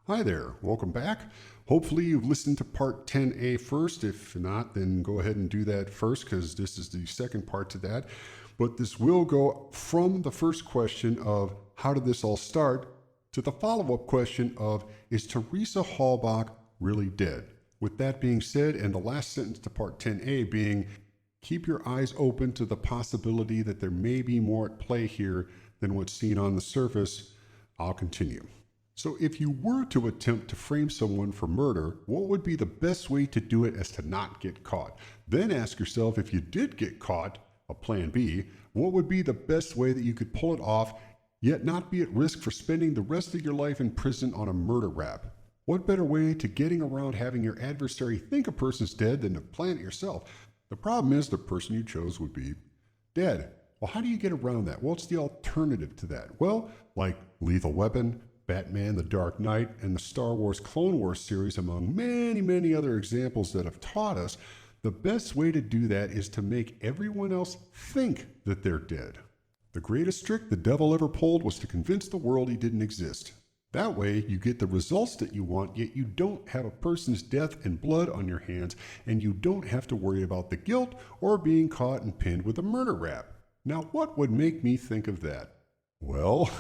Hi there, welcome back. Hopefully you've listened to part 10A first. If not, then go ahead and do that first because this is the second part to that. But this will go from the first question of how did this all start to the follow-up question of is Teresa Halbach really dead? With that being said, and the last sentence to part 10A being keep your eyes open to the possibility that there may be more at play here than what's seen on the surface, I'll continue. So if you were to attempt to frame someone for murder, what would be the best way to do it as to not get caught? Then ask yourself, if you did get caught, a plan B, what would be the best way that you could pull it off, yet not be at risk for spending the rest of your life in prison on a murder rap? What better way to getting around having your adversary think a person's dead than to plan it yourself? The problem is the person you chose would be dead. Well, how do you get around that? What's the alternative to that? Well, like Lethal Weapon, Batman, The Dark Knight, and the Star Wars Clone Wars series, among many, many other examples that have taught us, the best way to do that is to make everyone else think that they're dead. The greatest trick the devil ever pulled was to convince the world he didn't exist. That way, you get the results that you want, yet you don't have a person's death and blood on your hands, and you don't have to worry about the guilt or being caught and pinned with a murder rap. Now, what would make me think of that? Well,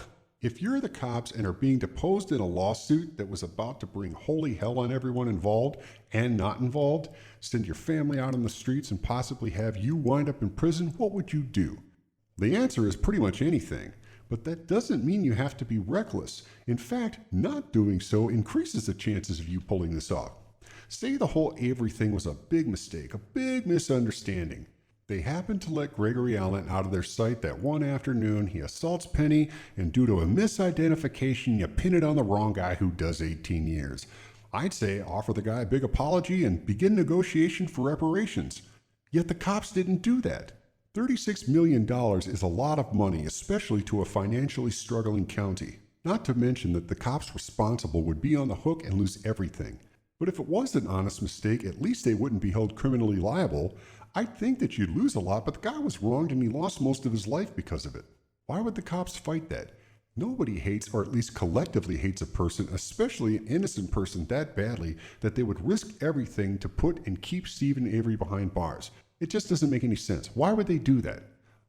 if you're the cops and are being deposed in a lawsuit that was about to bring holy hell on everyone involved and not involved, send your family out on the streets and possibly have you wind up in prison, what would you do? The answer is pretty much anything, but that doesn't mean you have to be reckless. In fact, not doing so increases the chances of you pulling this off. Say the whole Avery thing was a big mistake, a big misunderstanding. They happened to let Gregory Allen out of their sight that one afternoon. He assaults Penny, and due to a misidentification, you pin it on the wrong guy who does 18 years. I'd say offer the guy a big apology and begin negotiation for reparations. Yet the cops didn't do that. $36 million is a lot of money, especially to a financially struggling county. Not to mention that the cops responsible would be on the hook and lose everything. But if it was an honest mistake, at least they wouldn't be held criminally liable. I'd think that you'd lose a lot, but the guy was wronged and he lost most of his life because of it. Why would the cops fight that? Nobody hates, or at least collectively hates, a person, especially an innocent person, that badly that they would risk everything to put and keep Steven Avery behind bars. It just doesn't make any sense. Why would they do that?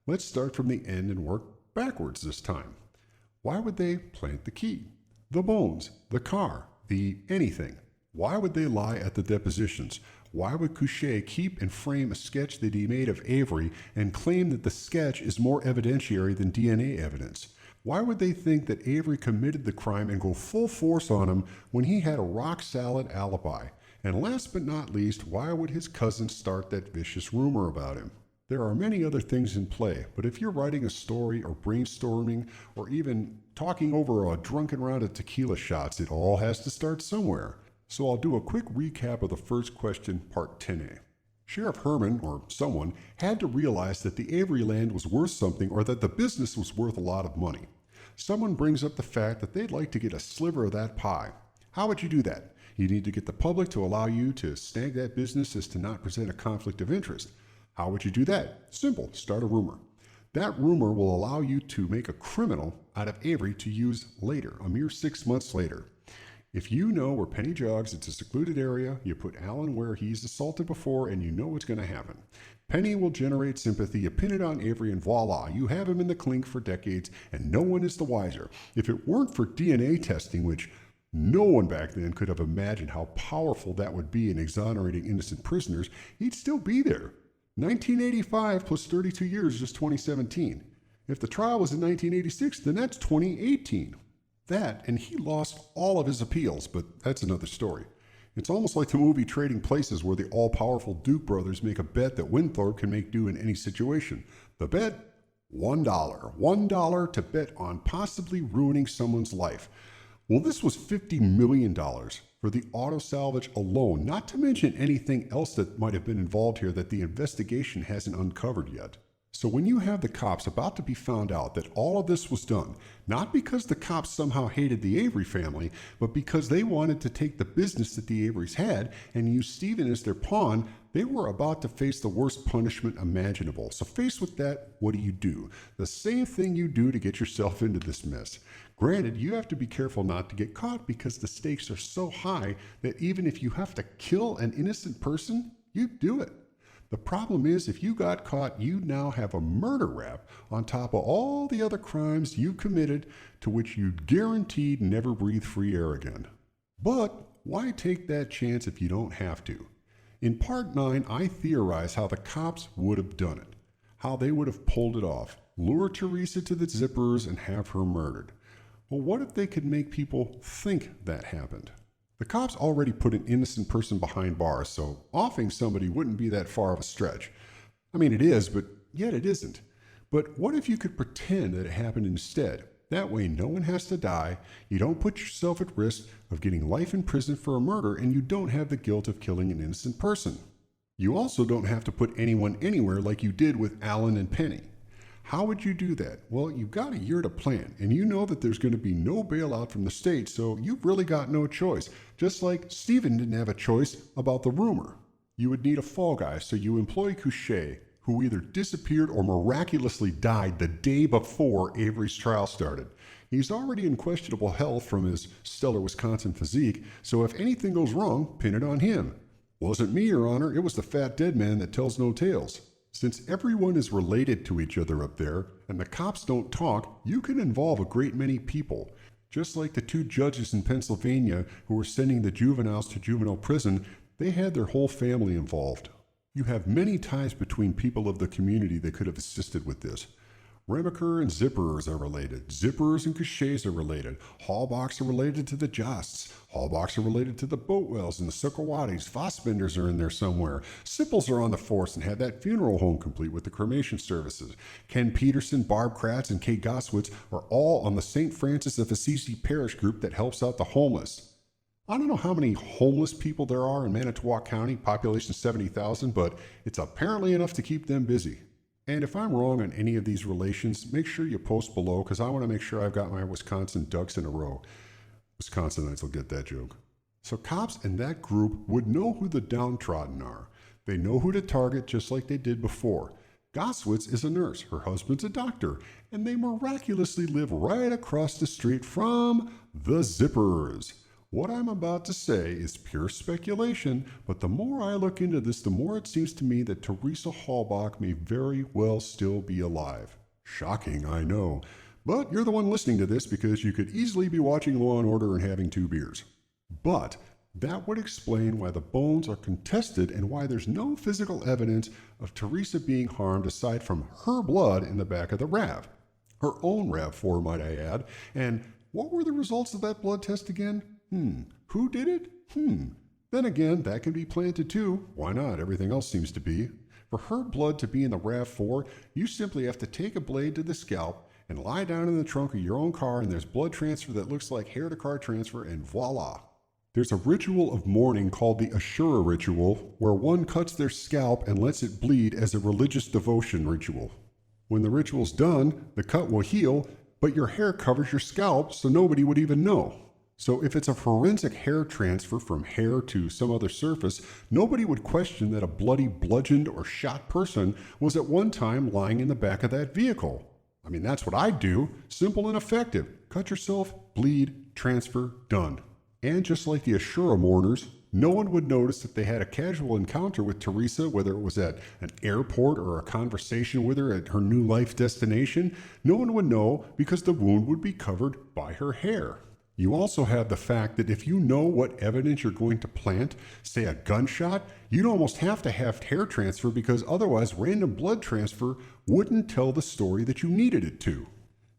Let's start from the end and work backwards this time. Why would they plant the key, the bones, the car, the anything? Why would they lie at the depositions? Why would Couchet keep and frame a sketch that he made of Avery and claim that the sketch is more evidentiary than DNA evidence? Why would they think that Avery committed the crime and go full force on him when he had a rock-solid alibi? And last but not least, why would his cousin start that vicious rumor about him? There are many other things in play, but if you're writing a story or brainstorming or even talking over a drunken round of tequila shots, it all has to start somewhere. So I'll do a quick recap of the first question, part 10A. Sheriff Herman, or someone, had to realize that the Avery land was worth something or that the business was worth a lot of money. Someone brings up the fact that they'd like to get a sliver of that pie. How would you do that? You need to get the public to allow you to snag that business as to not present a conflict of interest. How would you do that? Simple, start a rumor. That rumor will allow you to make a criminal out of Avery to use later, a mere 6 months later. If you know where Penny jogs, it's a secluded area, you put Alan where he's assaulted before, and you know what's going to happen. Penny will generate sympathy, you pin it on Avery, and voila, you have him in the clink for decades, and no one is the wiser. If it weren't for DNA testing, which no one back then could have imagined how powerful that would be in exonerating innocent prisoners, he'd still be there. 1985 plus 32 years is just 2017. If the trial was in 1986, then that's 2018. That, and he lost all of his appeals, but that's another story. It's almost like the movie Trading Places, where the all-powerful Duke brothers make a bet that Winthorpe can make do in any situation. The bet? $1. $1 to bet on possibly ruining someone's life. Well, this was $50 million for the auto salvage alone, not to mention anything else that might have been involved here that the investigation hasn't uncovered yet. So when you have the cops about to be found out that all of this was done, not because the cops somehow hated the Avery family, but because they wanted to take the business that the Averys had and use Steven as their pawn, they were about to face the worst punishment imaginable. So faced with that, what do? The same thing you do to get yourself into this mess. Granted, you have to be careful not to get caught because the stakes are so high that even if you have to kill an innocent person, you do it. The problem is, if you got caught, you now have a murder rap on top of all the other crimes you committed to which you'd guaranteed never breathe free air again. But why take that chance if you don't have to? In part 9, I theorize how the cops would have done it, how they would have pulled it off, lure Teresa to the zipperers and have her murdered. Well, what if they could make people think that happened? The cops already put an innocent person behind bars, so offing somebody wouldn't be that far of a stretch. I mean, it is, but yet it isn't. But what if you could pretend that it happened instead? That way no one has to die, you don't put yourself at risk of getting life in prison for a murder, and you don't have the guilt of killing an innocent person. You also don't have to put anyone anywhere like you did with Alan and Penny. How would you do that? Well, you've got a year to plan, and you know that there's going to be no bailout from the state, so you've really got no choice, just like Steven didn't have a choice about the rumor. You would need a fall guy, so you employ Couchet, who either disappeared or miraculously died the day before Avery's trial started. He's already in questionable health from his stellar Wisconsin physique, so if anything goes wrong, pin it on him. Wasn't me, Your Honor, it was the fat dead man that tells no tales. Since everyone is related to each other up there, and the cops don't talk, you can involve a great many people. Just like the 2 judges in Pennsylvania who were sending the juveniles to juvenile prison, they had their whole family involved. You have many ties between people of the community that could have assisted with this. Remacher and Zipperers are related. Zipperers and Couchets are related. Halbachs are related to the Josts. Halbachs are related to the Bolwells and the Suckerwatties. Fossbenders are in there somewhere. Sipples are on the force and had that funeral home complete with the cremation services. Ken Peterson, Barb Kratz, and Kate Goswitz are all on the St. Francis of Assisi parish group that helps out the homeless. I don't know how many homeless people there are in Manitowoc County, population 70,000, but it's apparently enough to keep them busy. And if I'm wrong on any of these relations, make sure you post below because I want to make sure I've got my Wisconsin ducks in a row. Wisconsinites will get that joke. So cops in that group would know who the downtrodden are. They know who to target just like they did before. Goswitz is a nurse, her husband's a doctor, and they miraculously live right across the street from the Zipperers. What I'm about to say is pure speculation, but the more I look into this, the more it seems to me that Teresa Halbach may very well still be alive. Shocking, I know. But you're the one listening to this because you could easily be watching Law & Order and having 2 beers. But that would explain why the bones are contested and why there's no physical evidence of Teresa being harmed aside from her blood in the back of the RAV. Her own RAV4, might I add. And what were the results of that blood test again? Who did it? Then again, that can be planted too. Why not? Everything else seems to be. For her blood to be in the RAV4, you simply have to take a blade to the scalp and lie down in the trunk of your own car, and there's blood transfer that looks like hair-to-car transfer, and voila. There's a ritual of mourning called the Ashura ritual, where one cuts their scalp and lets it bleed as a religious devotion ritual. When the ritual's done, the cut will heal, but your hair covers your scalp, so nobody would even know. So if it's a forensic hair transfer from hair to some other surface, nobody would question that a bloody, bludgeoned, or shot person was at one time lying in the back of that vehicle. I mean, that's what I'd do. Simple and effective. Cut yourself, bleed, transfer, done. And just like the Ashura mourners, no one would notice that they had a casual encounter with Teresa, whether it was at an airport or a conversation with her at her new life destination. No one would know because the wound would be covered by her hair. You also have the fact that if you know what evidence you're going to plant, say a gunshot, you'd almost have to have hair transfer because otherwise random blood transfer wouldn't tell the story that you needed it to.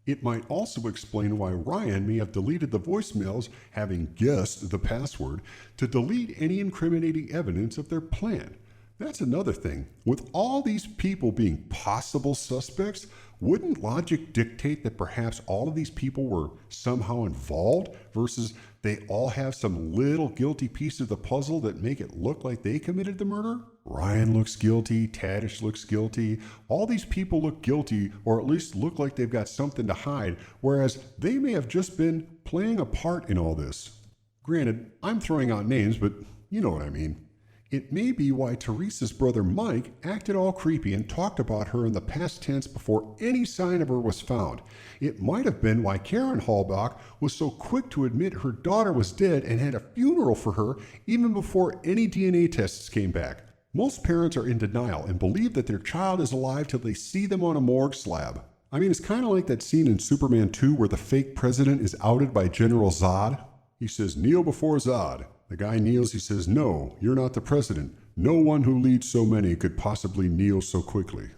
It might also explain why Ryan may have deleted the voicemails, having guessed the password, to delete any incriminating evidence of their plan. That's another thing. With all these people being possible suspects, wouldn't logic dictate that perhaps all of these people were somehow involved versus they all have some little guilty piece of the puzzle that make it look like they committed the murder? Ryan looks guilty, Tadish looks guilty. All these people look guilty, or at least look like they've got something to hide, whereas they may have just been playing a part in all this. Granted, I'm throwing out names, but you know what I mean. It may be why Teresa's brother Mike acted all creepy and talked about her in the past tense before any sign of her was found. It might have been why Karen Halbach was so quick to admit her daughter was dead and had a funeral for her even before any DNA tests came back. Most parents are in denial and believe that their child is alive till they see them on a morgue slab. I mean, it's kind of like that scene in Superman 2 where the fake president is outed by General Zod. He says, "Kneel before Zod." The guy kneels, he says, "No, you're not the president. No one who leads so many could possibly kneel so quickly."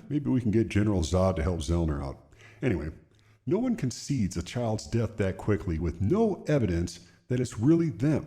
Maybe we can get General Zod to help Zellner out. Anyway, no one concedes a child's death that quickly with no evidence that it's really them.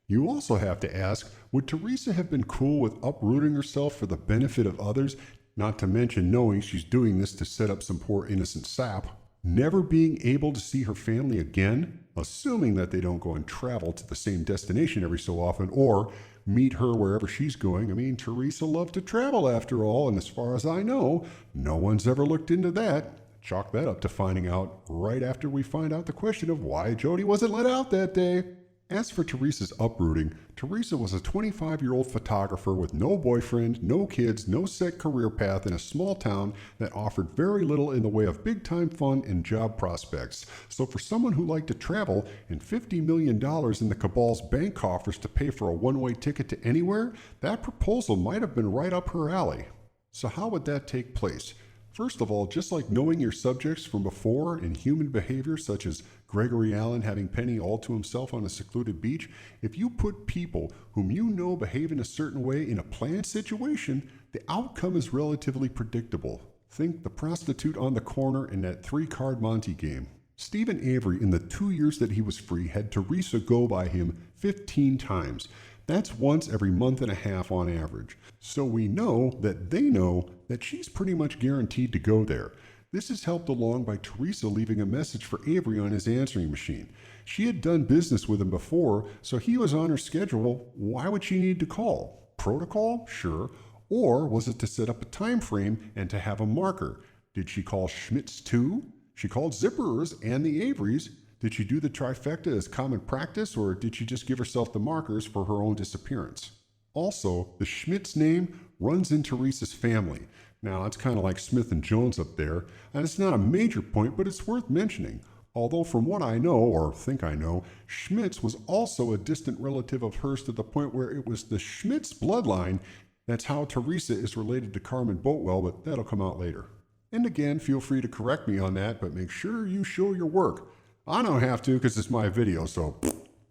You also have to ask, would Teresa have been cool with uprooting herself for the benefit of others, not to mention knowing she's doing this to set up some poor innocent sap? Never being able to see her family again, assuming that they don't go and travel to the same destination every so often, or meet her wherever she's going. I mean, Teresa loved to travel after all, and as far as I know, no one's ever looked into that. Chalk that up to finding out right after we find out the question of why Jody wasn't let out that day. As for Teresa's uprooting, Teresa was a 25-year-old photographer with no boyfriend, no kids, no set career path in a small town that offered very little in the way of big-time fun and job prospects. So for someone who liked to travel and $50 million in the cabal's bank coffers to pay for a one-way ticket to anywhere, that proposal might have been right up her alley. So how would that take place? First of all, just like knowing your subjects from before in human behavior, such as Gregory Allen having Penny all to himself on a secluded beach, if you put people whom you know behave in a certain way in a planned situation, the outcome is relatively predictable. Think the prostitute on the corner in that 3-card Monte game. Steven Avery, in the 2 years that he was free, had Teresa go by him 15 times. That's once every month and a half on average. So we know that she's pretty much guaranteed to go there. This is helped along by Teresa leaving a message for Avery on his answering machine. She had done business with him before, so he was on her schedule. Why would she need to call? Protocol? Sure. Or was it to set up a time frame and to have a marker? Did she call Schmitz too? She called Zipperers and the Averys. Did she do the trifecta as common practice, or did she just give herself the markers for her own disappearance? Also, the Schmitz name runs in Teresa's family. Now, it's kind of like Smith and Jones up there, and it's not a major point, but it's worth mentioning. Although from what I know, or think I know, Schmitz was also a distant relative of hers to the point where it was the Schmitz bloodline. That's how Teresa is related to Carmen Bolwell, but that'll come out later. And again, feel free to correct me on that, but make sure you show your work. I don't have to because it's my video, so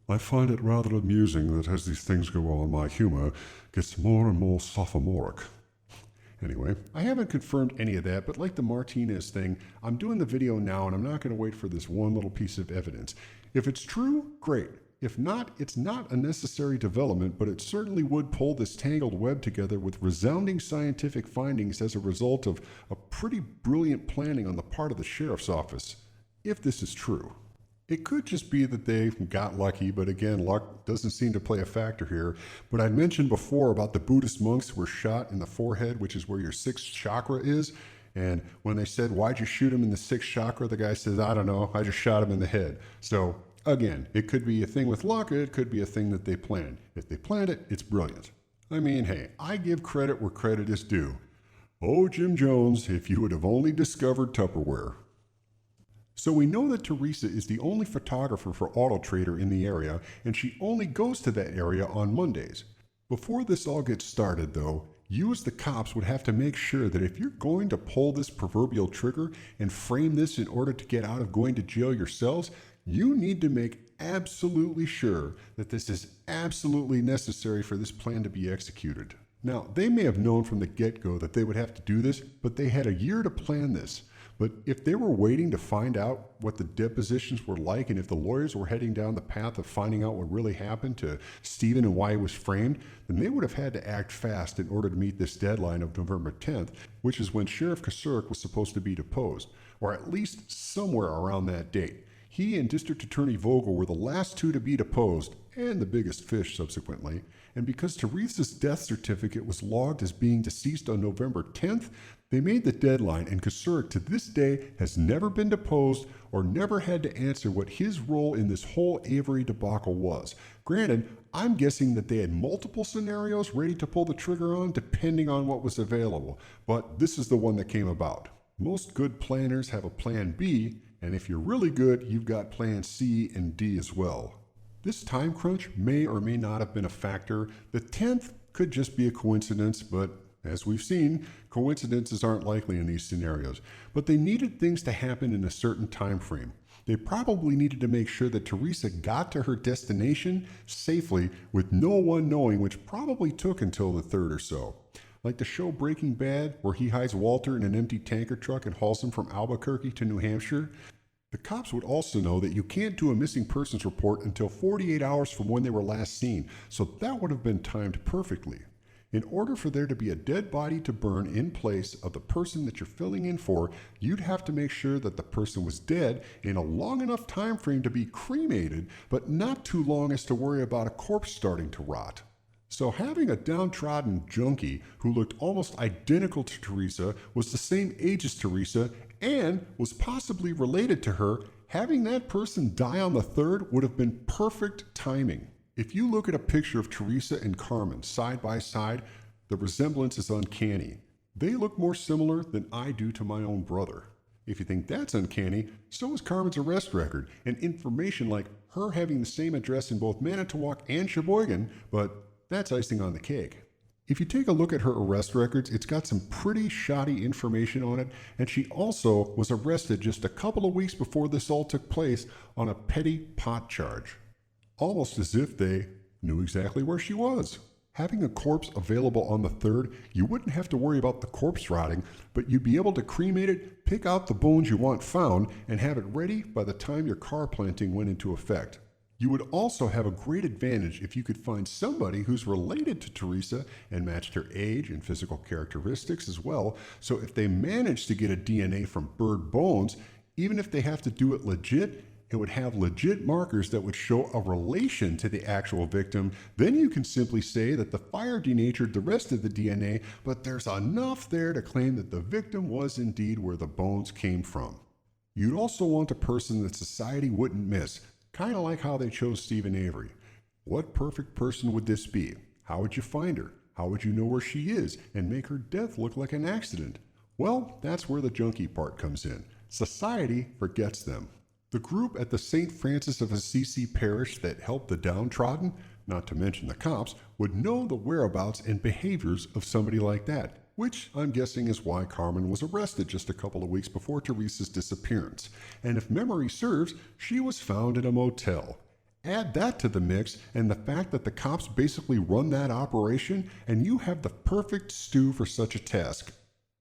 I find it rather amusing that as these things go on, my humor gets more and more sophomoric. Anyway, I haven't confirmed any of that, but like the Martinez thing, I'm doing the video now and I'm not going to wait for this one little piece of evidence. If it's true, great. If not, it's not a necessary development, but it certainly would pull this tangled web together with resounding scientific findings as a result of a pretty brilliant planning on the part of the sheriff's office, if this is true. It could just be that they got lucky, but again, luck doesn't seem to play a factor here. But I mentioned before about the Buddhist monks who were shot in the forehead, which is where your 6th chakra is. And when they said, "Why'd you shoot him in the 6th chakra?" the guy says, "I don't know, I just shot him in the head." So again, it could be a thing with luck, it could be a thing that they planned. If they planned it, it's brilliant. I mean, hey, I give credit where credit is due. Oh, Jim Jones, if you would have only discovered Tupperware. So we know that Teresa is the only photographer for Auto Trader in the area, and she only goes to that area on Mondays. Before this all gets started, though, you as the cops would have to make sure that if you're going to pull this proverbial trigger and frame this in order to get out of going to jail yourselves, you need to make absolutely sure that this is absolutely necessary for this plan to be executed. Now, they may have known from the get-go that they would have to do this, but they had a year to plan this. But if they were waiting to find out what the depositions were like, and if the lawyers were heading down the path of finding out what really happened to Steven and why he was framed, then they would have had to act fast in order to meet this deadline of November 10th, which is when Sheriff Kasurk was supposed to be deposed, or at least somewhere around that date. He and District Attorney Vogel were the last two to be deposed, and the biggest fish subsequently, and because Teresa's death certificate was logged as being deceased on November 10th, they made the deadline, and Kosurik to this day has never been deposed or never had to answer what his role in this whole Avery debacle was. Granted, I'm guessing that they had multiple scenarios ready to pull the trigger on depending on what was available, but this is the one that came about. Most good planners have a plan B, and if you're really good, you've got plan C and D as well. This time crunch may or may not have been a factor. The 10th could just be a coincidence, but as we've seen, coincidences aren't likely in these scenarios. But they needed things to happen in a certain time frame. They probably needed to make sure that Teresa got to her destination safely with no one knowing, which probably took until the 3rd or so. Like the show Breaking Bad, where he hides Walter in an empty tanker truck and hauls him from Albuquerque to New Hampshire. The cops would also know that you can't do a missing persons report until 48 hours from when they were last seen, so that would have been timed perfectly. In order for there to be a dead body to burn in place of the person that you're filling in for, you'd have to make sure that the person was dead in a long enough time frame to be cremated, but not too long as to worry about a corpse starting to rot. So having a downtrodden junkie who looked almost identical to Teresa, was the same age as Teresa, and was possibly related to her, having that person die on the 3rd would have been perfect timing. If you look at a picture of Teresa and Carmen side by side, the resemblance is uncanny. They look more similar than I do to my own brother. If you think that's uncanny, so is Carmen's arrest record, and information like her having the same address in both Manitowoc and Sheboygan, but that's icing on the cake. If you take a look at her arrest records, it's got some pretty shoddy information on it, and she also was arrested just a couple of weeks before this all took place on a petty pot charge. Almost as if they knew exactly where she was. Having a corpse available on the 3rd, you wouldn't have to worry about the corpse rotting, but you'd be able to cremate it, pick out the bones you want found, and have it ready by the time your car planting went into effect. You would also have a great advantage if you could find somebody who's related to Teresa and matched her age and physical characteristics as well, so if they manage to get a DNA from bird bones, even if they have to do it legit, it would have legit markers that would show a relation to the actual victim. Then you can simply say that the fire denatured the rest of the DNA, but there's enough there to claim that the victim was indeed where the bones came from. You'd also want a person that society wouldn't miss, kind of like how they chose Steven Avery. What perfect person would this be? How would you find her? How would you know where she is and make her death look like an accident? Well, that's where the junkie part comes in. Society forgets them. The group at the St. Francis of Assisi parish that helped the downtrodden, not to mention the cops, would know the whereabouts and behaviors of somebody like that, which I'm guessing is why Carmen was arrested just a couple of weeks before Teresa's disappearance. And if memory serves, she was found in a motel. Add that to the mix and the fact that the cops basically run that operation, and you have the perfect stew for such a task.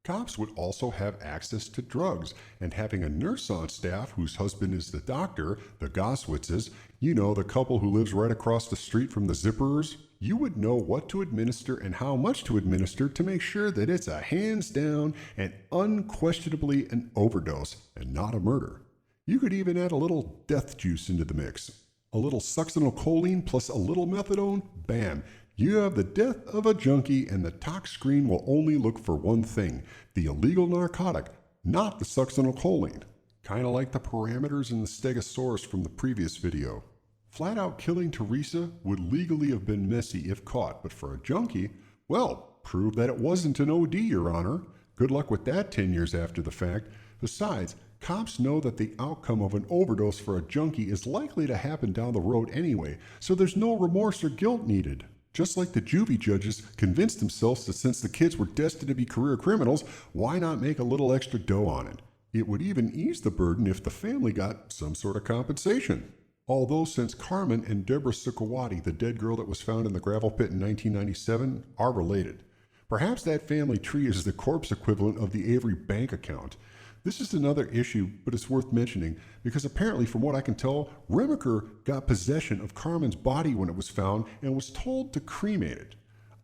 Cops would also have access to drugs, and having a nurse on staff whose husband is the doctor, the Goswitzes, you know, the couple who lives right across the street from the zipperers, you would know what to administer and how much to administer to make sure that it's a hands down and unquestionably an overdose and not a murder. You could even add a little death juice into the mix. A little succinylcholine plus a little methadone, bam. You have the death of a junkie, and the tox screen will only look for one thing, the illegal narcotic, not the succinylcholine. Kind of like the parameters in the stegosaurus from the previous video. Flat out killing Teresa would legally have been messy if caught, but for a junkie, well, prove that it wasn't an OD, Your Honor. Good luck with that 10 years after the fact. Besides, cops know that the outcome of an overdose for a junkie is likely to happen down the road anyway, so there's no remorse or guilt needed. Just like the juvie judges convinced themselves that since the kids were destined to be career criminals, why not make a little extra dough on it? It would even ease the burden if the family got some sort of compensation. Although since Carmen and Deborah Sukawati, the dead girl that was found in the gravel pit in 1997, are related. Perhaps that family tree is the corpse equivalent of the Avery bank account. This is another issue, but it's worth mentioning, because apparently, from what I can tell, Remacher got possession of Carmen's body when it was found and was told to cremate it.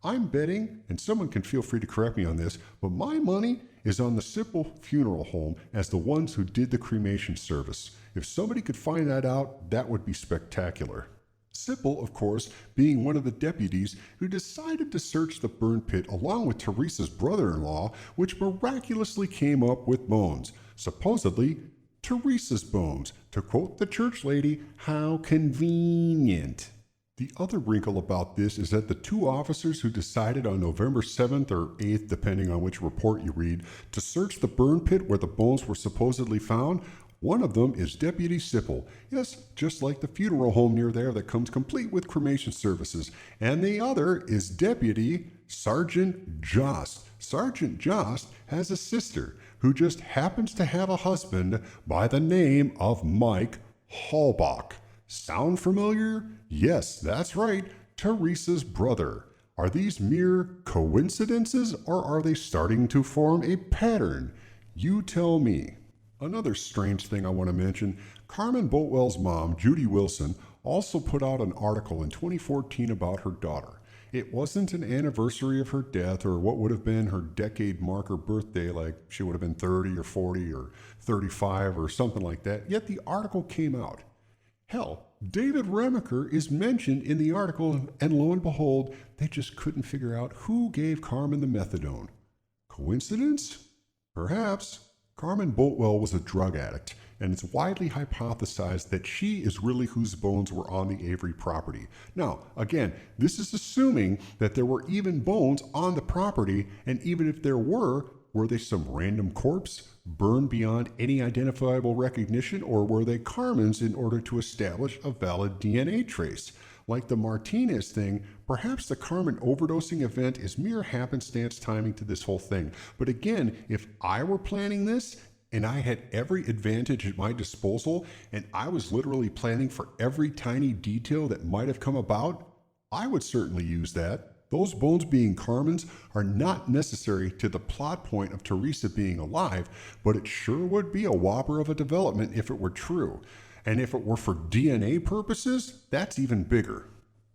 I'm betting, and someone can feel free to correct me on this, but my money is on the Sipple Funeral Home as the ones who did the cremation service. If somebody could find that out, that would be spectacular. Sipple, of course, being one of the deputies who decided to search the burn pit along with Teresa's brother-in-law, which miraculously came up with bones. Supposedly, Teresa's bones. To quote the church lady, how convenient. The other wrinkle about this is that the two officers who decided on November 7th or 8th, depending on which report you read, to search the burn pit where the bones were supposedly found, one of them is Deputy Sipple. Yes, just like the funeral home near there that comes complete with cremation services. And the other is Deputy Sergeant Jost. Sergeant Jost has a sister who just happens to have a husband by the name of Mike Halbach. Sound familiar? Yes, that's right, Teresa's brother. Are these mere coincidences, or are they starting to form a pattern? You tell me. Another strange thing I want to mention, Carmen Bolwell's mom, Judy Wilson, also put out an article in 2014 about her daughter. It wasn't an anniversary of her death or what would have been her decade marker birthday, like she would have been 30 or 40 or 35 or something like that, yet the article came out. Hell, David Remacher is mentioned in the article, and lo and behold, they just couldn't figure out who gave Carmen the methadone. Coincidence? Perhaps. Carmen Bolwell was a drug addict, and it's widely hypothesized that she is really whose bones were on the Avery property. Now, again, this is assuming that there were even bones on the property, and even if there were they some random corpse, burned beyond any identifiable recognition, or were they Carmen's in order to establish a valid DNA trace? Like the Martinez thing, perhaps the Carmen overdosing event is mere happenstance timing to this whole thing. But again, if I were planning this, and I had every advantage at my disposal, and I was literally planning for every tiny detail that might have come about, I would certainly use that. Those bones being Carmen's are not necessary to the plot point of Teresa being alive, but it sure would be a whopper of a development if it were true. And if it were for DNA purposes, that's even bigger.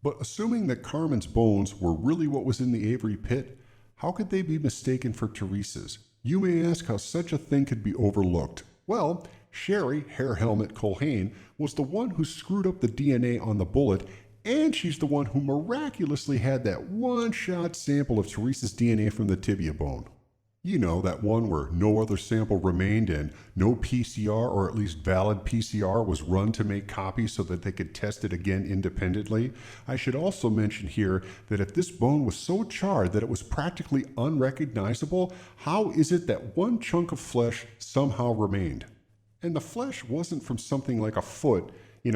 But assuming that Carmen's bones were really what was in the Avery pit, how could they be mistaken for Teresa's? You may ask how such a thing could be overlooked. Well, Sherry Hair Helmet Culhane was the one who screwed up the DNA on the bullet, and she's the one who miraculously had that one-shot sample of Teresa's DNA from the tibia bone. You know, that one where no other sample remained and no PCR, or at least valid PCR, was run to make copies so that they could test it again independently. I should also mention here that if this bone was so charred that it was practically unrecognizable, how is it that one chunk of flesh somehow remained? And the flesh wasn't from something like a foot,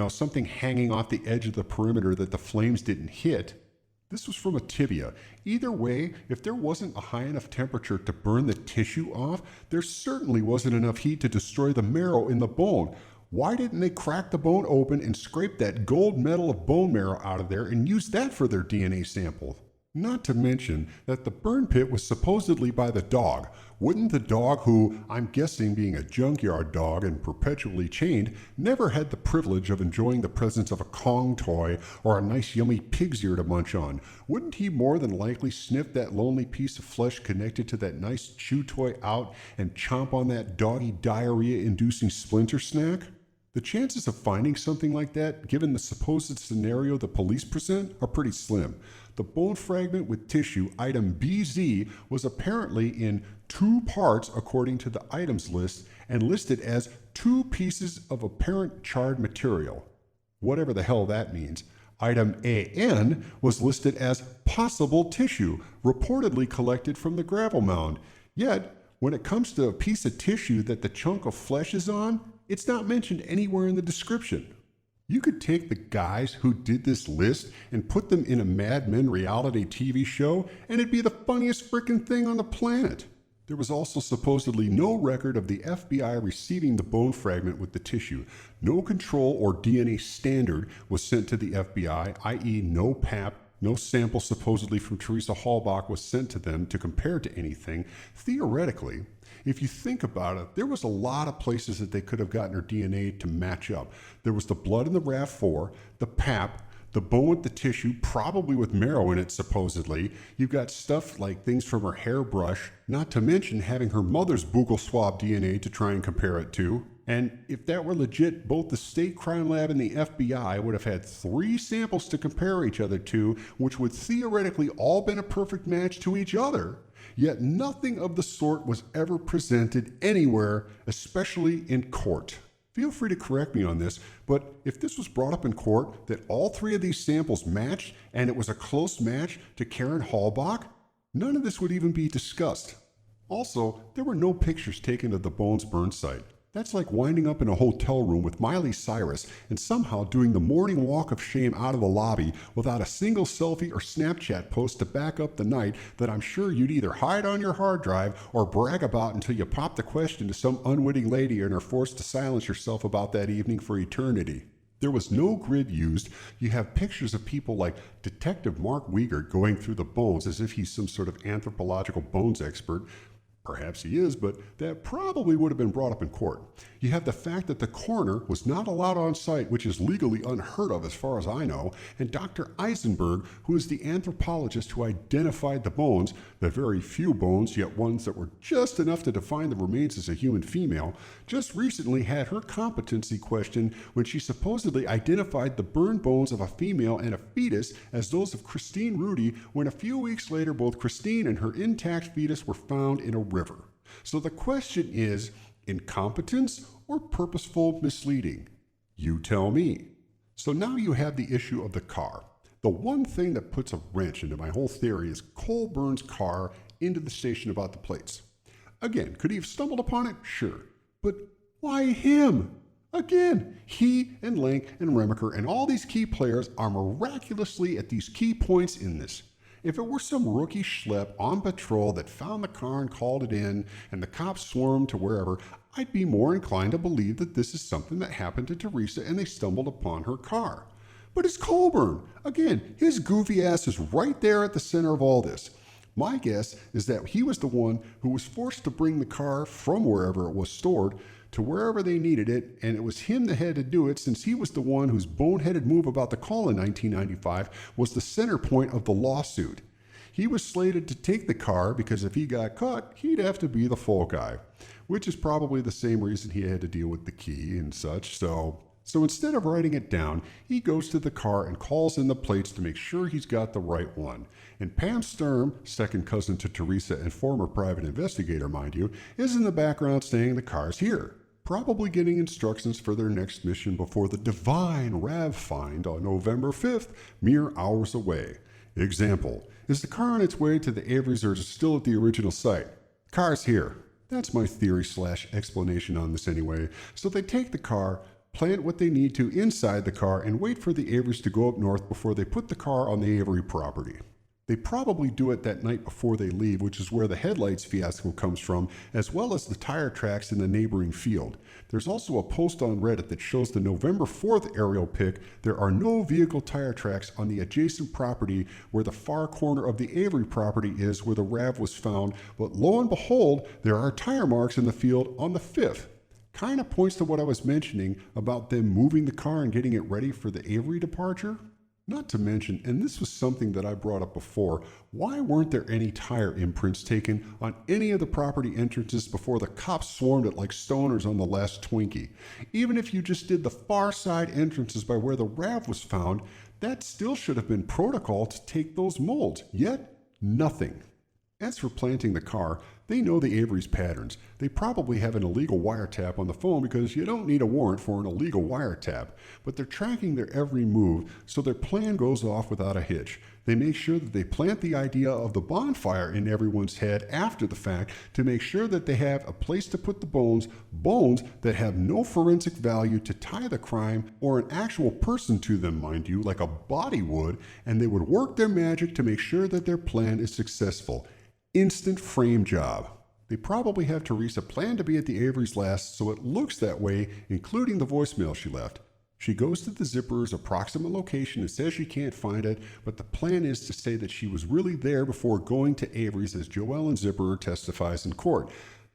something hanging off the edge of the perimeter that the flames didn't hit. This was from a tibia. Either way, if there wasn't a high enough temperature to burn the tissue off, there certainly wasn't enough heat to destroy the marrow in the bone. Why didn't they crack the bone open and scrape that gold medal of bone marrow out of there and use that for their DNA sample? Not to mention that the burn pit was supposedly by the dog. Wouldn't the dog, who I'm guessing being a junkyard dog and perpetually chained, never had the privilege of enjoying the presence of a Kong toy or a nice yummy pig's ear to munch on? Wouldn't he more than likely sniff that lonely piece of flesh connected to that nice chew toy out and chomp on that doggy diarrhea-inducing splinter snack? The chances of finding something like that, given the supposed scenario the police present, are pretty slim. The bone fragment with tissue, item BZ, was apparently in 2 parts according to the items list and listed as 2 pieces of apparent charred material. Whatever the hell that means. Item AN was listed as possible tissue, reportedly collected from the gravel mound. Yet, when it comes to a piece of tissue that the chunk of flesh is on, it's not mentioned anywhere in the description. You could take the guys who did this list and put them in a Mad Men reality TV show, and it'd be the funniest frickin' thing on the planet. There was also supposedly no record of the FBI receiving the bone fragment with the tissue. No control or DNA standard was sent to the FBI, i.e. no PAP, no sample supposedly from Teresa Halbach was sent to them to compare to anything. Theoretically, if you think about it, there was a lot of places that they could have gotten her DNA to match up. There was the blood in the RAV4, the PAP, The bone with the tissue, probably with marrow in it supposedly. You've got stuff like things from her hairbrush, not to mention having her mother's buccal swab DNA to try and compare it to. And if that were legit, both the state crime lab and the FBI would have had 3 samples to compare each other to, which would theoretically all been a perfect match to each other. Yet nothing of the sort was ever presented anywhere, especially in court. Feel free to correct me on this, but if this was brought up in court that all 3 of these samples matched and it was a close match to Karen Halbach, none of this would even be discussed. Also, there were no pictures taken of the bones burn site. That's like winding up in a hotel room with Miley Cyrus and somehow doing the morning walk of shame out of the lobby without a single selfie or Snapchat post to back up the night that I'm sure you'd either hide on your hard drive or brag about until you pop the question to some unwitting lady and are forced to silence yourself about that evening for eternity. There was no grid used. You have pictures of people like Detective Mark Wiegert going through the bones as if he's some sort of anthropological bones expert. Perhaps he is, but that probably would have been brought up in court. You have the fact that the coroner was not allowed on site, which is legally unheard of as far as I know, and Dr. Eisenberg, who is the anthropologist who identified the bones, the very few bones, yet ones that were just enough to define the remains as a human female, just recently had her competency questioned when she supposedly identified the burned bones of a female and a fetus as those of Christine Rudy, when a few weeks later both Christine and her intact fetus were found in a river. So the question is, incompetence or purposeful misleading? You tell me. So now you have the issue of the car. The one thing that puts a wrench into my whole theory is Colburn's car into the station about the plates. Again, could he have stumbled upon it? Sure. But why him? Again, he and Link and Remacher and all these key players are miraculously at these key points in this. If it were some rookie schlep on patrol that found the car and called it in, and the cops swarmed to wherever, I'd be more inclined to believe that this is something that happened to Teresa and they stumbled upon her car. But it's Colburn. Again, his goofy ass is right there at the center of all this. My guess is that he was the one who was forced to bring the car from wherever it was stored to wherever they needed it, and it was him that had to do it since he was the one whose boneheaded move about the call in 1995 was the center point of the lawsuit. He was slated to take the car because if he got caught, he'd have to be the fall guy, which is probably the same reason he had to deal with the key and such. So instead of writing it down, he goes to the car and calls in the plates to make sure he's got the right one. And Pam Sturm, second cousin to Teresa and former private investigator, mind you, is in the background saying the car's here, probably getting instructions for their next mission before the divine Rav find on November 5th, mere hours away. Example, is the car on its way to the Averys or is it still at the original site? Car's here. That's my theory/explanation on this anyway. So they take the car, plant what they need to inside the car, and wait for the Averys to go up north before they put the car on the Avery property. They probably do it that night before they leave, which is where the headlights fiasco comes from, as well as the tire tracks in the neighboring field. There's also a post on Reddit that shows the November 4th aerial pic. There are no vehicle tire tracks on the adjacent property where the far corner of the Avery property is where the RAV was found, but lo and behold, there are tire marks in the field on the 5th. Kind of points to what I was mentioning about them moving the car and getting it ready for the Avery departure. Not to mention, and this was something that I brought up before, why weren't there any tire imprints taken on any of the property entrances before the cops swarmed it like stoners on the last Twinkie? Even if you just did the far side entrances by where the RAV was found, that still should have been protocol to take those molds, yet nothing. As for planting the car, they know the Avery's patterns. They probably have an illegal wiretap on the phone because you don't need a warrant for an illegal wiretap, but they're tracking their every move, so their plan goes off without a hitch. They make sure that they plant the idea of the bonfire in everyone's head after the fact to make sure that they have a place to put the bones that have no forensic value to tie the crime or an actual person to them, mind you, like a body would, and they would work their magic to make sure that their plan is successful. Instant frame job. They probably have Teresa plan to be at the Averys last, so it looks that way, including the voicemail she left. She goes to the zipperer's approximate location and says she can't find it, but the plan is to say that she was really there before going to Avery's as Joelle and Zipperer testifies in court.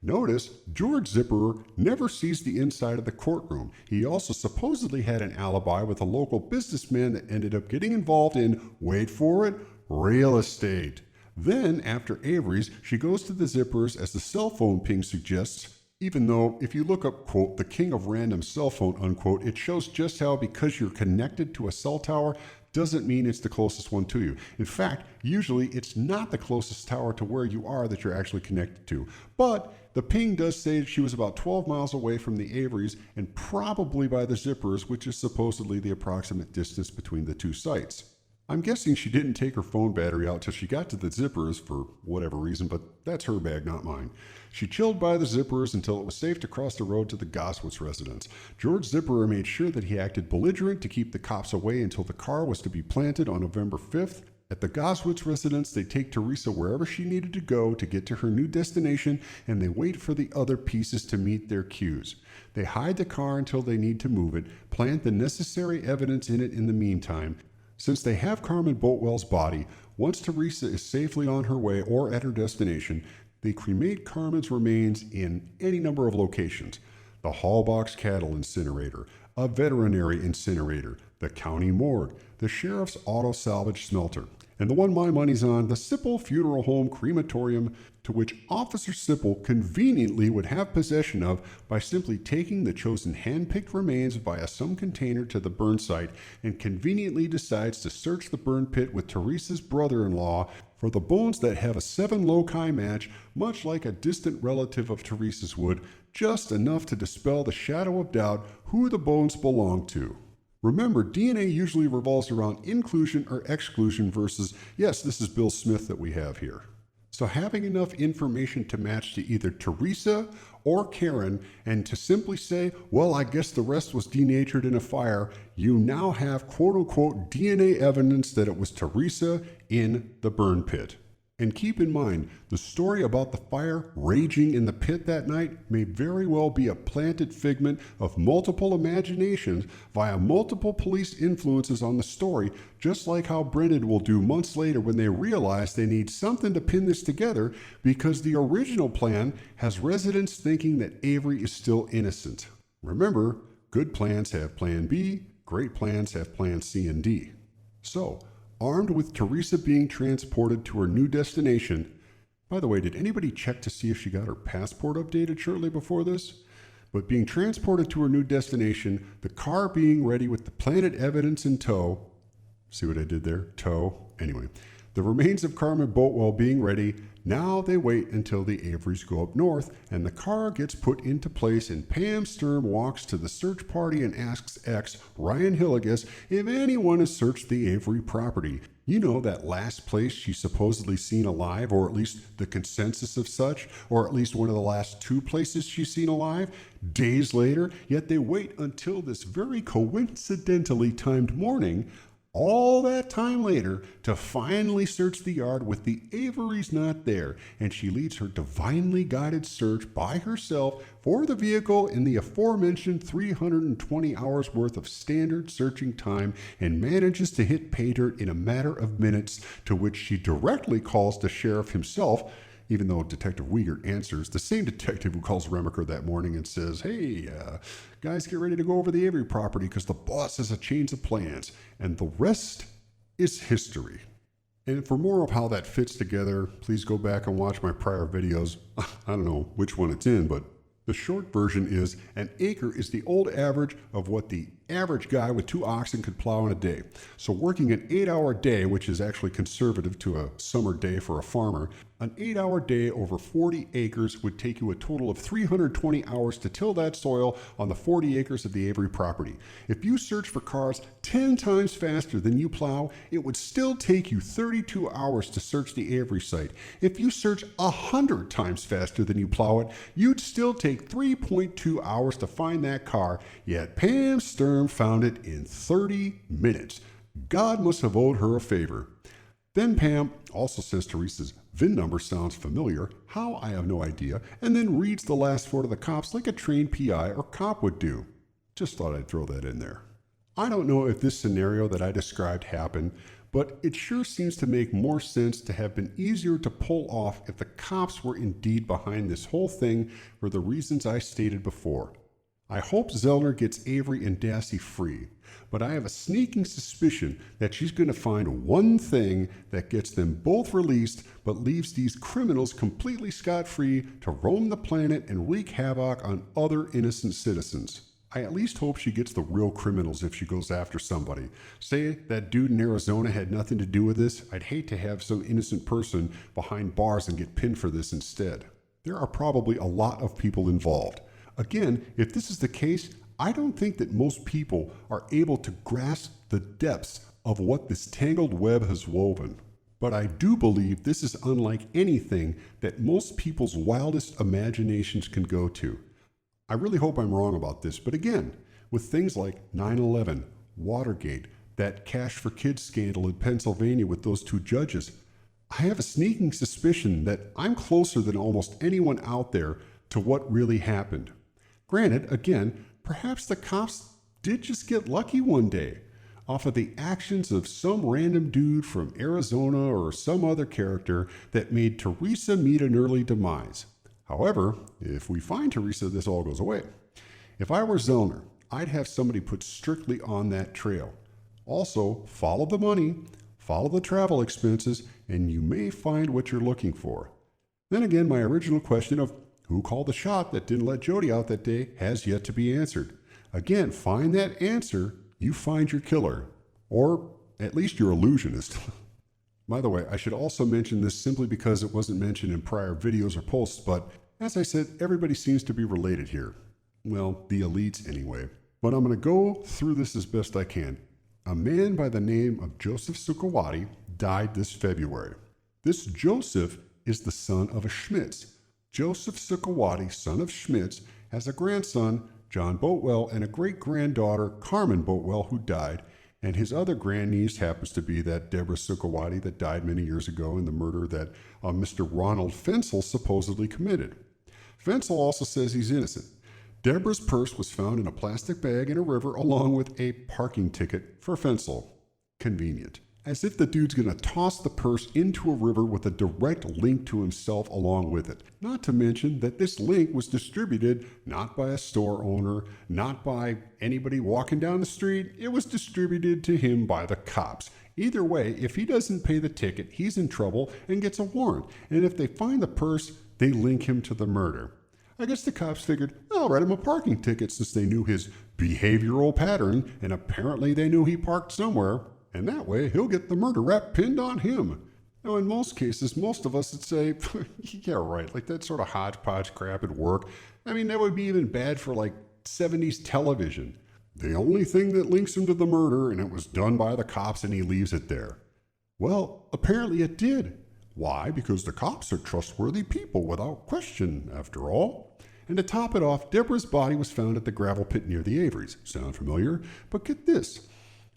Notice, George Zipperer never sees the inside of the courtroom. He also supposedly had an alibi with a local businessman that ended up getting involved in, wait for it, real estate. Then, after Avery's, she goes to the Zipperers as the cell phone ping suggests, even though if you look up, quote, the king of random cell phone, unquote, it shows just how because you're connected to a cell tower doesn't mean it's the closest one to you. In fact, usually it's not the closest tower to where you are that you're actually connected to. But the ping does say she was about 12 miles away from the Averys and probably by the Zipperers, which is supposedly the approximate distance between the two sites. I'm guessing she didn't take her phone battery out till she got to the Zipperers for whatever reason, but that's her bag, not mine. She chilled by the Zipperers until it was safe to cross the road to the Goswitz residence. George Zipperer made sure that he acted belligerent to keep the cops away until the car was to be planted on November 5th. At the Goswitz residence, they take Teresa wherever she needed to go to get to her new destination, and they wait for the other pieces to meet their cues. They hide the car until they need to move it, plant the necessary evidence in it in the meantime. Since they have Carmen Bolwell's body, once Teresa is safely on her way or at her destination, they cremate Carmen's remains in any number of locations. The Halbach's cattle incinerator, a veterinary incinerator, the county morgue, the sheriff's auto salvage smelter, and the one my money's on, the Sipple Funeral Home crematorium, to which Officer Sipple conveniently would have possession of by simply taking the chosen hand-picked remains via some container to the burn site, and conveniently decides to search the burn pit with Teresa's brother-in-law for the bones that have a 7 loci match, much like a distant relative of Teresa's would, just enough to dispel the shadow of doubt who the bones belong to. Remember, DNA usually revolves around inclusion or exclusion versus, yes, this is Bill Smith that we have here. So having enough information to match to either Teresa or Karen and to simply say, well, I guess the rest was denatured in a fire, you now have quote-unquote DNA evidence that it was Teresa in the burn pit. And keep in mind, the story about the fire raging in the pit that night may very well be a planted figment of multiple imaginations via multiple police influences on the story, just like how Brendan will do months later when they realize they need something to pin this together because the original plan has residents thinking that Avery is still innocent. Remember, good plans have plan B, great plans have plan C and D. So, armed with Teresa being transported to her new destination. By the way, did anybody check to see if she got her passport updated shortly before this? But being transported to her new destination, the car being ready with the planted evidence in tow. See what I did there? Tow. Anyway, the remains of Carmen Bolwell being ready. Now they wait until the Averys go up north and the car gets put into place and Pam Sturm walks to the search party and asks ex Ryan Hilligus if anyone has searched the Avery property. You know, that last place she's supposedly seen alive, or at least the consensus of such, or at least one of the last 2 places she's seen alive. Days later, yet they wait until this very coincidentally timed morning, all that time later, to finally search the yard with the Averys not there, and she leads her divinely guided search by herself for the vehicle in the aforementioned 320 hours worth of standard searching time and manages to hit pay dirt in a matter of minutes, to which she directly calls the sheriff himself, even though Detective Wiegert answers, the same detective who calls Remacher that morning and says, hey, guys, get ready to go over the Avery property because the boss has a change of plans. And the rest is history. And for more of how that fits together, please go back and watch my prior videos. I don't know which one it's in, but the short version is an acre is the old average of what the average guy with 2 oxen could plow in a day. So working an 8-hour day, which is actually conservative to a summer day for a farmer, an 8-hour day over 40 acres would take you a total of 320 hours to till that soil on the 40 acres of the Avery property. If you search for cars 10 times faster than you plow, it would still take you 32 hours to search the Avery site. If you search 100 times faster than you plow it, you'd still take 3.2 hours to find that car, yet Pam Sturm found it in 30 minutes. God must have owed her a favor. Then Pam also says Teresa's VIN number sounds familiar, how I have no idea, and then reads the last 4 to the cops like a trained PI or cop would do. Just thought I'd throw that in there. I don't know if this scenario that I described happened, but it sure seems to make more sense to have been easier to pull off if the cops were indeed behind this whole thing for the reasons I stated before. I hope Zellner gets Avery and Dassey free, but I have a sneaking suspicion that she's going to find one thing that gets them both released but leaves these criminals completely scot-free to roam the planet and wreak havoc on other innocent citizens. I at least hope she gets the real criminals if she goes after somebody. Say that dude in Arizona had nothing to do with this. I'd hate to have some innocent person behind bars and get pinned for this instead. There are probably a lot of people involved. Again, if this is the case, I don't think that most people are able to grasp the depths of what this tangled web has woven. But I do believe this is unlike anything that most people's wildest imaginations can go to. I really hope I'm wrong about this, but again, with things like 9/11, Watergate, that Cash for Kids scandal in Pennsylvania with those two judges, I have a sneaking suspicion that I'm closer than almost anyone out there to what really happened. Granted, again, perhaps the cops did just get lucky one day off of the actions of some random dude from Arizona or some other character that made Teresa meet an early demise. However, if we find Teresa, this all goes away. If I were Zellner, I'd have somebody put strictly on that trail. Also, follow the money, follow the travel expenses, and you may find what you're looking for. Then again, my original question of who called the shot that didn't let Jody out that day has yet to be answered. Again, find that answer, you find your killer. Or at least your illusionist. By the way, I should also mention this simply because it wasn't mentioned in prior videos or posts, but as I said, everybody seems to be related here. Well, the elites anyway. But I'm going to go through this as best I can. A man by the name of Joseph Sukawati died this February. This Joseph is the son of a Schmitz. Joseph Sukawati, son of Schmitz, has a grandson, John Bolwell, and a great-granddaughter, Carmen Bolwell, who died, and his other grandniece happens to be that Deborah Sukawati that died many years ago in the murder that Mr. Ronald Fensel supposedly committed. Fensel also says he's innocent. Deborah's purse was found in a plastic bag in a river along with a parking ticket for Fensel. Convenient. As if the dude's going to toss the purse into a river with a direct link to himself along with it. Not to mention that this link was distributed not by a store owner, not by anybody walking down the street. It was distributed to him by the cops. Either way, if he doesn't pay the ticket, he's in trouble and gets a warrant. And if they find the purse, they link him to the murder. I guess the cops figured, I'll write him a parking ticket since they knew his behavioral pattern, and apparently they knew he parked somewhere. And that way, he'll get the murder rap pinned on him. Now, in most cases, most of us would say, yeah, right, like that sort of hodgepodge crap at work. I mean, that would be even bad for like 70s television. The only thing that links him to the murder, and it was done by the cops, and he leaves it there. Well, apparently it did. Why? Because the cops are trustworthy people without question, after all. And to top it off, Deborah's body was found at the gravel pit near the Averys. Sound familiar? But get this.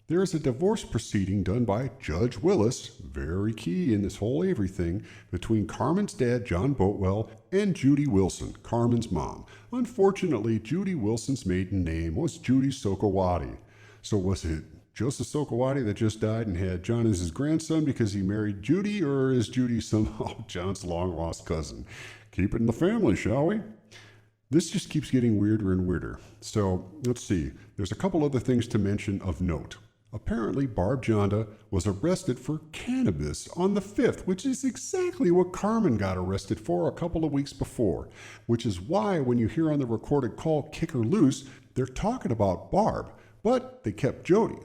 There is a divorce proceeding done by Judge Willis, very key in this whole Avery thing, between Carmen's dad, John Bolwell, and Judy Wilson, Carmen's mom. Unfortunately, Judy Wilson's maiden name was Judy Sukawati. So was it Joseph Sukawati that just died and had John as his grandson because he married Judy, or is Judy somehow John's long-lost cousin? Keep it in the family, shall we? This just keeps getting weirder and weirder. So, let's see. There's a couple other things to mention of note. Apparently, Barb Jonda was arrested for cannabis on the 5th, which is exactly what Carmen got arrested for a couple of weeks before, which is why when you hear on the recorded call Kick Her Loose, they're talking about Barb, but they kept Jody.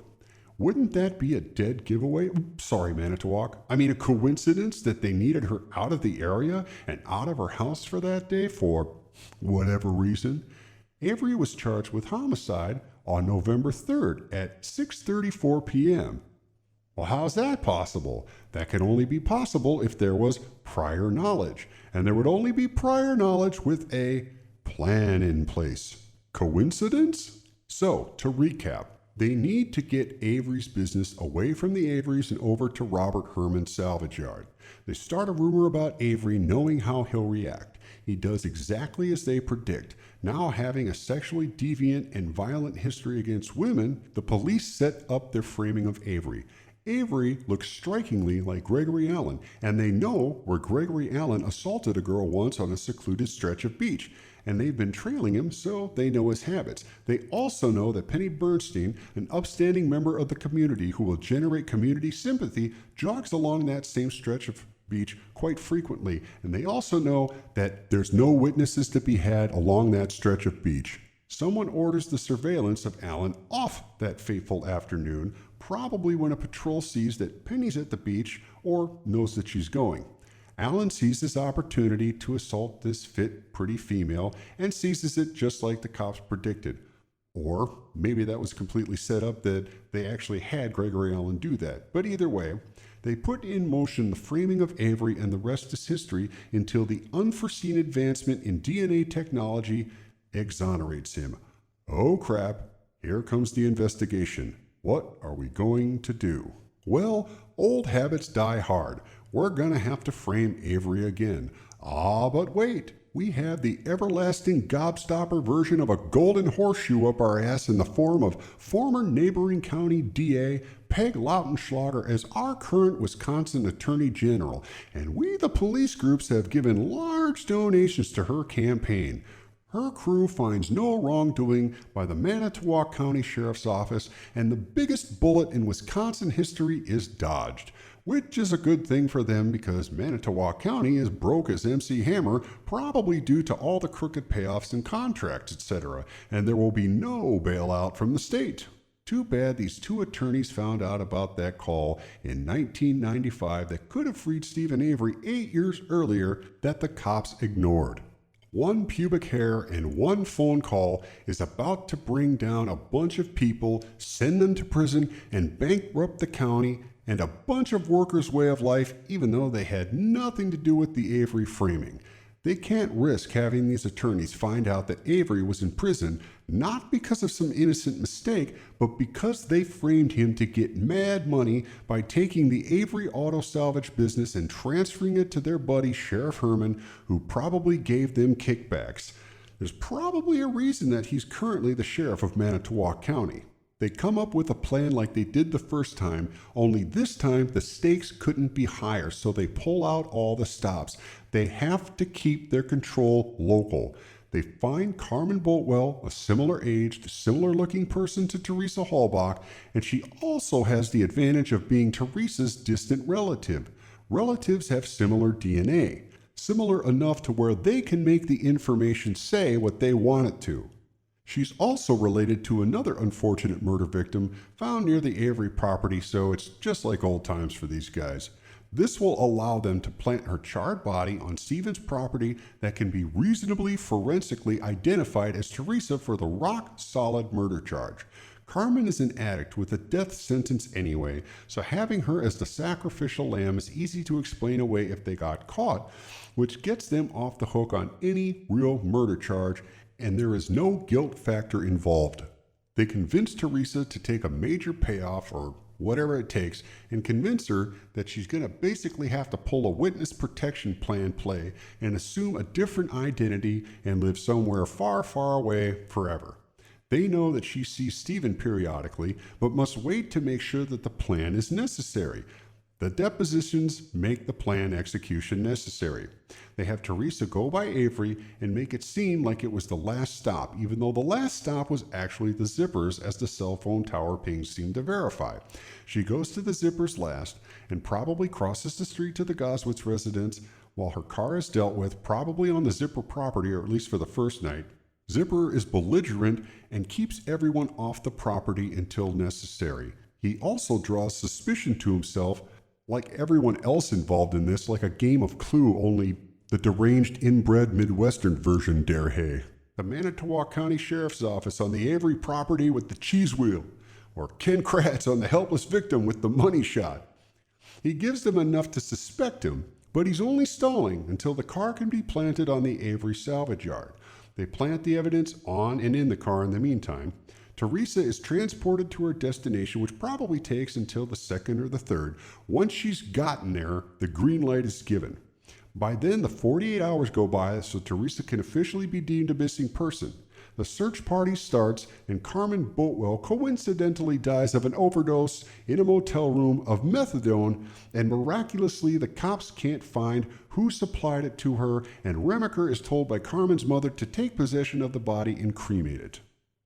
Wouldn't that be a dead giveaway? Sorry, Manitowoc. I mean, a coincidence that they needed her out of the area and out of her house for that day for whatever reason? Avery was charged with homicide on November 3rd at 6:34 p.m. Well, how's that possible? That can only be possible if there was prior knowledge, and there would only be prior knowledge with a plan in place. Coincidence? So, to recap, they need to get Avery's business away from the Averys and over to Robert Herman's salvage yard. They start a rumor about Avery knowing how he'll react. He does exactly as they predict. Now having a sexually deviant and violent history against women, the police set up their framing of Avery. Avery looks strikingly like Gregory Allen, and they know where Gregory Allen assaulted a girl once on a secluded stretch of beach, and they've been trailing him, so they know his habits. They also know that Penny Bernstein, an upstanding member of the community who will generate community sympathy, jogs along that same stretch of beach quite frequently, and they also know that there's no witnesses to be had along that stretch of beach. Someone orders the surveillance of Allen off that fateful afternoon, probably when a patrol sees that Penny's at the beach or knows that she's going. Allen sees this opportunity to assault this fit, pretty female and seizes it just like the cops predicted. Or maybe that was completely set up that they actually had Gregory Allen do that. But either way, they put in motion the framing of Avery, and the rest is history until the unforeseen advancement in DNA technology exonerates him. Oh crap, here comes the investigation. What are we going to do? Well, old habits die hard. We're gonna have to frame Avery again. But wait, we have the everlasting gobstopper version of a golden horseshoe up our ass in the form of former neighboring county DA Peg Lautenschlager as our current Wisconsin Attorney General, and we the police groups have given large donations to her campaign. Her crew finds no wrongdoing by the Manitowoc County Sheriff's Office, and the biggest bullet in Wisconsin history is dodged, which is a good thing for them because Manitowoc County is broke as MC Hammer, probably due to all the crooked payoffs and contracts, etc., and there will be no bailout from the state. Too bad these two attorneys found out about that call in 1995 that could have freed Steven Avery 8 years earlier that the cops ignored. One pubic hair and one phone call is about to bring down a bunch of people, send them to prison, and bankrupt the county and a bunch of workers' way of life, even though they had nothing to do with the Avery framing. They can't risk having these attorneys find out that Avery was in prison, not because of some innocent mistake, but because they framed him to get mad money by taking the Avery auto salvage business and transferring it to their buddy Sheriff Herman, who probably gave them kickbacks. There's probably a reason that he's currently the sheriff of Manitowoc County. They come up with a plan like they did the first time, only this time the stakes couldn't be higher, so they pull out all the stops. They have to keep their control local. They find Carmen Bolwell, a similar-aged, similar-looking person to Teresa Halbach, and she also has the advantage of being Teresa's distant relative. Relatives have similar DNA, similar enough to where they can make the information say what they want it to. She's also related to another unfortunate murder victim found near the Avery property, so it's just like old times for these guys. This will allow them to plant her charred body on Steven's property that can be reasonably forensically identified as Teresa for the rock-solid murder charge. Carmen is an addict with a death sentence anyway, so having her as the sacrificial lamb is easy to explain away if they got caught, which gets them off the hook on any real murder charge, and there is no guilt factor involved. They convince Teresa to take a major payoff or whatever it takes and convince her that she's going to basically have to pull a witness protection plan play and assume a different identity and live somewhere far, far away forever. They know that she sees Steven periodically, but must wait to make sure that the plan is necessary. The depositions make the plan execution necessary. They have Teresa go by Avery and make it seem like it was the last stop, even though the last stop was actually the zippers, as the cell phone tower pings seem to verify. She goes to the zippers last and probably crosses the street to the Goswitz residence while her car is dealt with, probably on the Zipper property, or at least for the first night. Zipper is belligerent and keeps everyone off the property until necessary. He also draws suspicion to himself, like everyone else involved in this, like a game of Clue, only the deranged inbred Midwestern version, dare hay. The Manitowoc County Sheriff's Office on the Avery property with the cheese wheel, or Ken Kratz on the helpless victim with the money shot. He gives them enough to suspect him, but he's only stalling until the car can be planted on the Avery salvage yard. They plant the evidence on and in the car in the meantime. Teresa is transported to her destination, which probably takes until the second or the third. Once she's gotten there, the green light is given. By then, the 48 hours go by, so Teresa can officially be deemed a missing person. The search party starts, and Carmen Bolwell coincidentally dies of an overdose in a motel room of methadone, and miraculously the cops can't find who supplied it to her, and Remacher is told by Carmen's mother to take possession of the body and cremate it.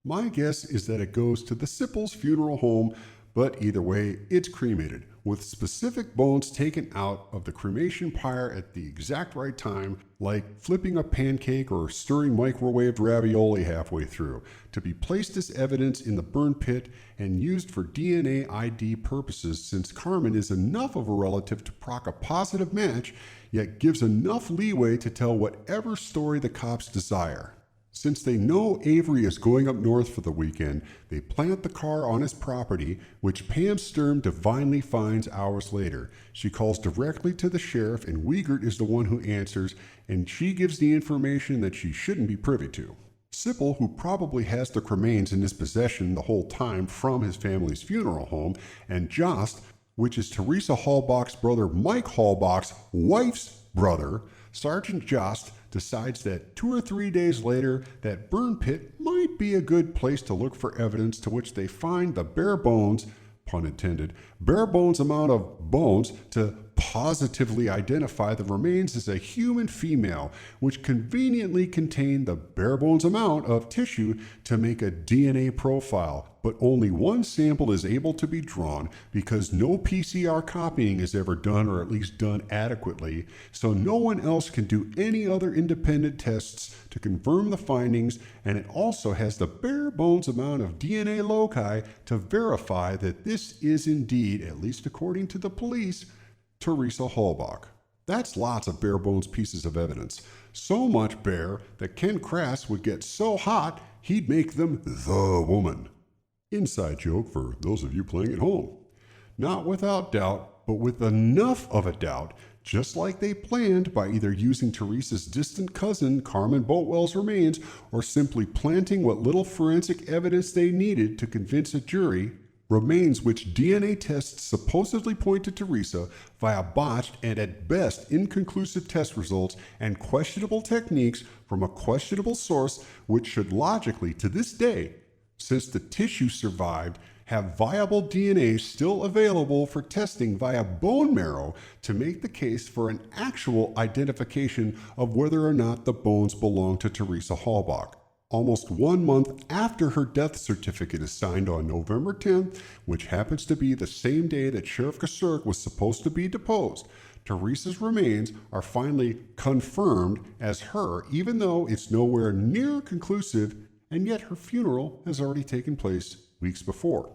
My guess is that it goes to the Sippels funeral home, but either way, it's cremated, with specific bones taken out of the cremation pyre at the exact right time, like flipping a pancake or stirring microwaved ravioli halfway through, to be placed as evidence in the burn pit and used for DNA ID purposes, since Carmen is enough of a relative to proc a positive match, yet gives enough leeway to tell whatever story the cops desire. Since they know Avery is going up north for the weekend, they plant the car on his property, which Pam Sturm divinely finds hours later. She calls directly to the sheriff, and Wiegert is the one who answers, and she gives the information that she shouldn't be privy to. Sippel, who probably has the cremains in his possession the whole time from his family's funeral home, and Jost, which is Teresa Halbach's brother Mike Halbach's wife's brother, Sergeant Jost, decides that 2 or 3 days later that burn pit might be a good place to look for evidence, to which they find the bare bones, pun intended, bare bones amount of bones to positively identify the remains as a human female, which conveniently contain the bare bones amount of tissue to make a DNA profile. But only one sample is able to be drawn because no PCR copying is ever done, or at least done adequately, so no one else can do any other independent tests to confirm the findings, and it also has the bare bones amount of DNA loci to verify that this is indeed, at least according to the police, Teresa Halbach. That's lots of bare bones pieces of evidence. So much bare that Ken Krass would get so hot he'd make them the woman. Inside joke for those of you playing at home. Not without doubt, but with enough of a doubt, just like they planned by either using Teresa's distant cousin Carmen Bolwell's remains or simply planting what little forensic evidence they needed to convince a jury, remains which DNA tests supposedly point to Teresa via botched and at best inconclusive test results and questionable techniques from a questionable source, which should logically, to this day, since the tissue survived, have viable DNA still available for testing via bone marrow to make the case for an actual identification of whether or not the bones belong to Teresa Halbach. Almost 1 month after her death certificate is signed on November 10th, which happens to be the same day that Sheriff Kasurk was supposed to be deposed, Teresa's remains are finally confirmed as her, even though it's nowhere near conclusive, and yet her funeral has already taken place weeks before.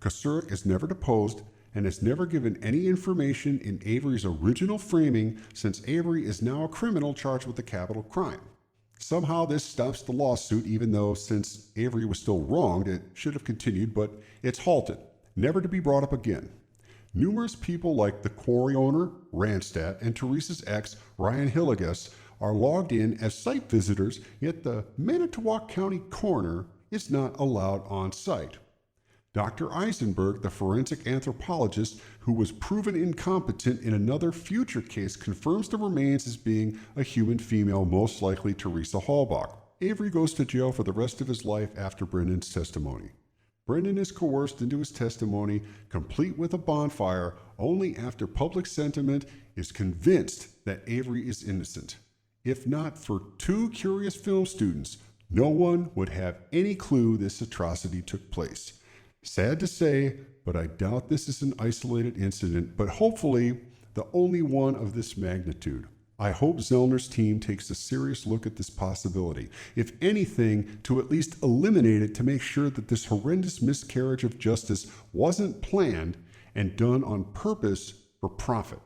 Kasurk is never deposed and has never given any information in Avery's original framing, since Avery is now a criminal charged with a capital crime. Somehow this stops the lawsuit, even though, since Avery was still wronged, it should have continued, but it's halted, never to be brought up again. Numerous people like the quarry owner, Randstad, and Teresa's ex, Ryan Hillegas, are logged in as site visitors, yet the Manitowoc County coroner is not allowed on site. Dr. Eisenberg, the forensic anthropologist who was proven incompetent in another future case, confirms the remains as being a human female, most likely Teresa Halbach. Avery goes to jail for the rest of his life after Brendan's testimony. Brendan is coerced into his testimony, complete with a bonfire, only after public sentiment is convinced that Avery is innocent. If not for 2 curious film students, no one would have any clue this atrocity took place. Sad to say, but I doubt this is an isolated incident, but hopefully the only one of this magnitude. I hope Zellner's team takes a serious look at this possibility, if anything, to at least eliminate it, to make sure that this horrendous miscarriage of justice wasn't planned and done on purpose for profit.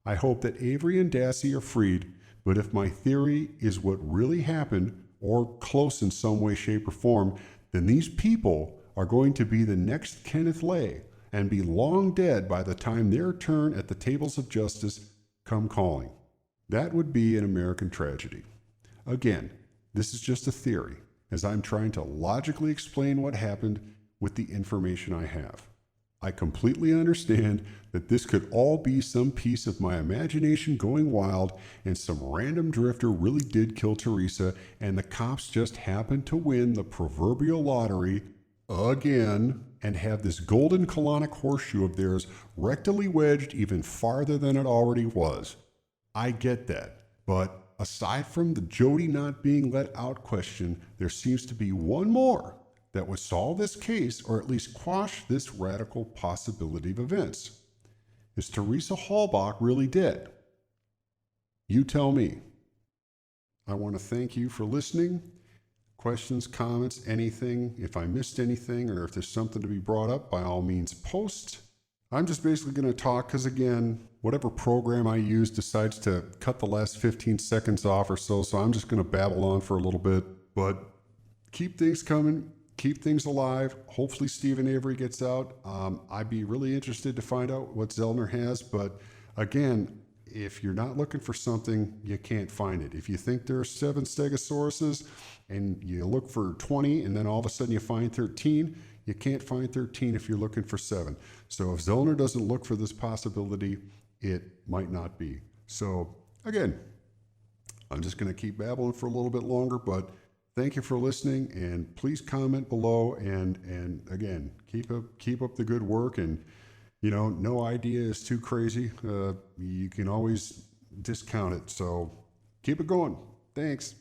I hope that Avery and Dassey are freed, but if my theory is what really happened, or close in some way, shape, or form, then these people are going to be the next Kenneth Lay and be long dead by the time their turn at the tables of justice come calling. That would be an American tragedy. Again, this is just a theory, as I'm trying to logically explain what happened with the information I have. I completely understand that this could all be some piece of my imagination going wild, and some random drifter really did kill Teresa, and the cops just happened to win the proverbial lottery again and have this golden colonic horseshoe of theirs rectally wedged even farther than it already was. I get that, but aside from the Jody not being let out question, there seems to be one more that would solve this case, or at least quash this radical possibility of events. Is Teresa Halbach really dead? You tell me. I want to thank you for listening. Questions, comments, anything. If I missed anything or if there's something to be brought up, by all means post. I'm just basically going to talk because, again, whatever program I use decides to cut the last 15 seconds off or so I'm just going to babble on for a little bit. But keep things coming. Keep things alive. Hopefully Steven Avery gets out. I'd be really interested to find out what Zellner has. But again, if you're not looking for something, you can't find it. If you think there are 7 stegosauruses and you look for 20 and then all of a sudden you find 13, you can't find 13 if you're looking for 7. So if Zellner doesn't look for this possibility, it might not be. So again, I'm just going to keep babbling for a little bit longer, but thank you for listening, and please comment below, and again, keep up the good work, and no idea is too crazy. You can always discount it, so keep it going. Thanks.